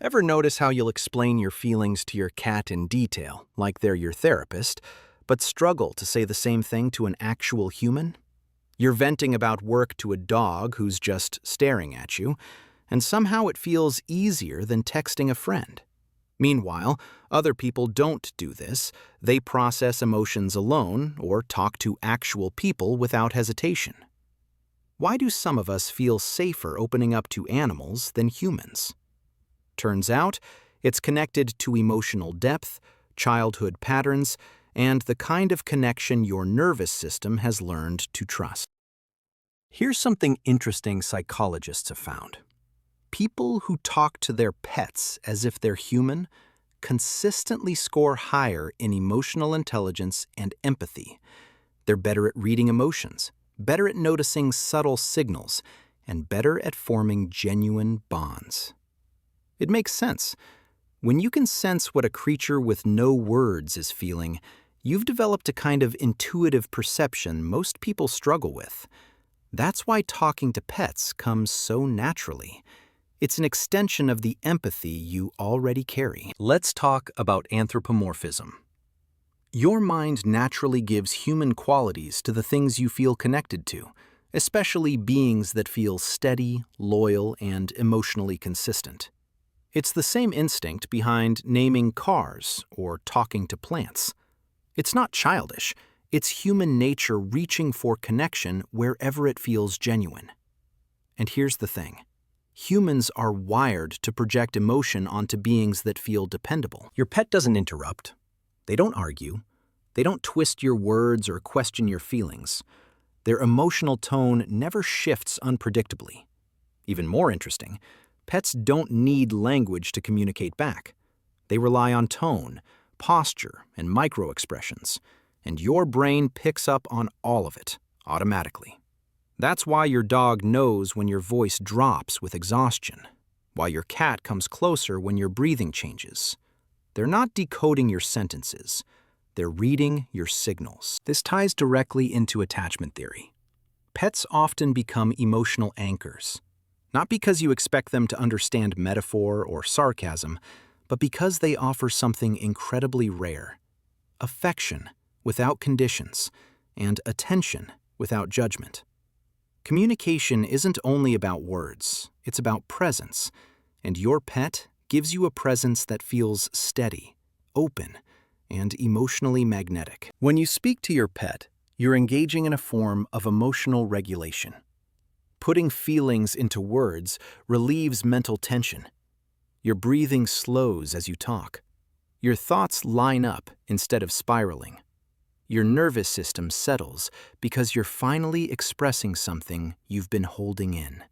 Ever notice how you'll explain your feelings to your cat in detail, like they're your therapist, but struggle to say the same thing to an actual human? You're venting about work to a dog who's just staring at you, and somehow it feels easier than texting a friend. Meanwhile, other people don't do this. They process emotions alone or talk to actual people without hesitation. Why do some of us feel safer opening up to animals than humans? Turns out, it's connected to emotional depth, childhood patterns, and the kind of connection your nervous system has learned to trust. Here's something interesting psychologists have found. People who talk to their pets as if they're human consistently score higher in emotional intelligence and empathy. They're better at reading emotions, better at noticing subtle signals, and better at forming genuine bonds. It makes sense. When you can sense what a creature with no words is feeling, you've developed a kind of intuitive perception most people struggle with. That's why talking to pets comes so naturally. It's an extension of the empathy you already carry. Let's talk about anthropomorphism. Your mind naturally gives human qualities to the things you feel connected to, especially beings that feel steady, loyal, and emotionally consistent. It's the same instinct behind naming cars or talking to plants. It's not childish. It's human nature reaching for connection wherever it feels genuine. And here's the thing. Humans are wired to project emotion onto beings that feel dependable. Your pet doesn't interrupt. They don't argue. They don't twist your words or question your feelings. Their emotional tone never shifts unpredictably. Even more interesting, pets don't need language to communicate back. They rely on tone, posture, and micro-expressions, and your brain picks up on all of it automatically. That's why your dog knows when your voice drops with exhaustion, why your cat comes closer when your breathing changes. They're not decoding your sentences. They're reading your signals. This ties directly into attachment theory. Pets often become emotional anchors, not because you expect them to understand metaphor or sarcasm, but because they offer something incredibly rare: affection without conditions and attention without judgment. Communication isn't only about words, it's about presence, and your pet gives you a presence that feels steady, open, and emotionally magnetic. When you speak to your pet, you're engaging in a form of emotional regulation. Putting feelings into words relieves mental tension. Your breathing slows as you talk. Your thoughts line up instead of spiraling. Your nervous system settles because you're finally expressing something you've been holding in.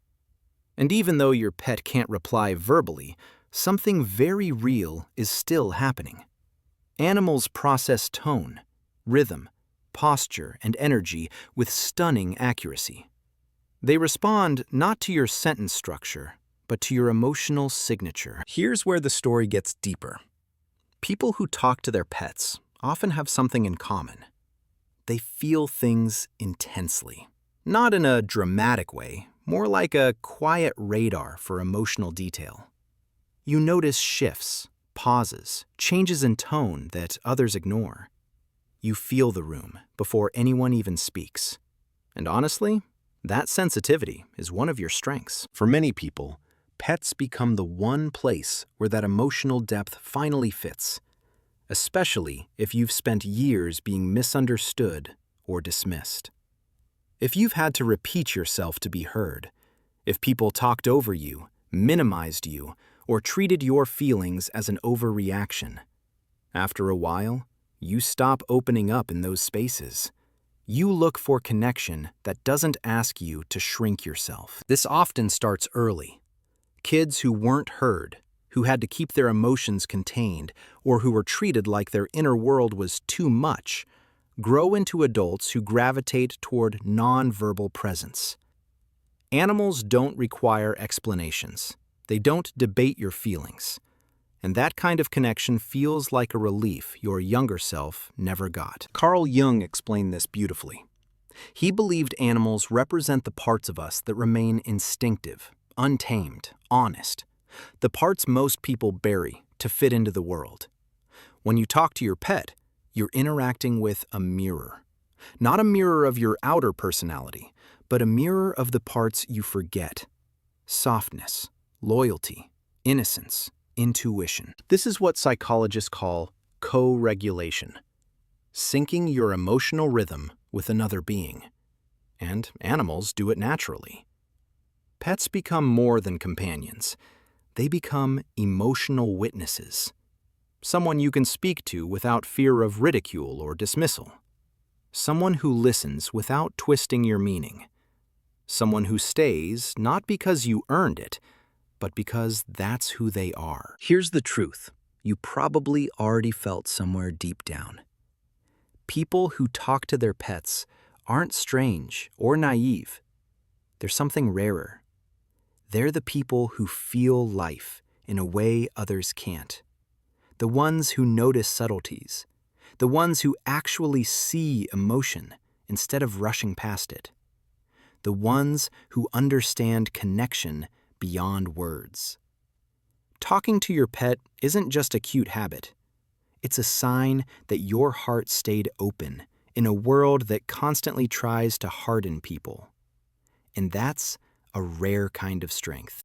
And even though your pet can't reply verbally, something very real is still happening. Animals process tone, rhythm, posture, and energy with stunning accuracy. They respond not to your sentence structure, but to your emotional signature. Here's where the story gets deeper. People who talk to their pets often have something in common. They feel things intensely. Not in a dramatic way, more like a quiet radar for emotional detail. You notice shifts, pauses, changes in tone that others ignore. You feel the room before anyone even speaks. And honestly, that sensitivity is one of your strengths. For many people, pets become the one place where that emotional depth finally fits, especially if you've spent years being misunderstood or dismissed. If you've had to repeat yourself to be heard, if people talked over you, minimized you, or treated your feelings as an overreaction, after a while, you stop opening up in those spaces. You look for connection that doesn't ask you to shrink yourself. This often starts early. Kids who weren't heard, who had to keep their emotions contained, or who were treated like their inner world was too much, grow into adults who gravitate toward nonverbal presence. Animals don't require explanations. They don't debate your feelings. And that kind of connection feels like a relief your younger self never got. Carl Jung explained this beautifully. He believed animals represent the parts of us that remain instinctive, untamed, honest, the parts most people bury to fit into the world. When you talk to your pet, you're interacting with a mirror. Not a mirror of your outer personality, but a mirror of the parts you forget. Softness, loyalty, innocence, intuition. This is what psychologists call co-regulation, syncing your emotional rhythm with another being. And animals do it naturally. Pets become more than companions. They become emotional witnesses. Someone you can speak to without fear of ridicule or dismissal. Someone who listens without twisting your meaning. Someone who stays not because you earned it, but because that's who they are. Here's the truth you probably already felt somewhere deep down. People who talk to their pets aren't strange or naive. They're something rarer. They're the people who feel life in a way others can't. The ones who notice subtleties. The ones who actually see emotion instead of rushing past it. The ones who understand connection beyond words. Talking to your pet isn't just a cute habit. It's a sign that your heart stayed open in a world that constantly tries to harden people. And that's a rare kind of strength.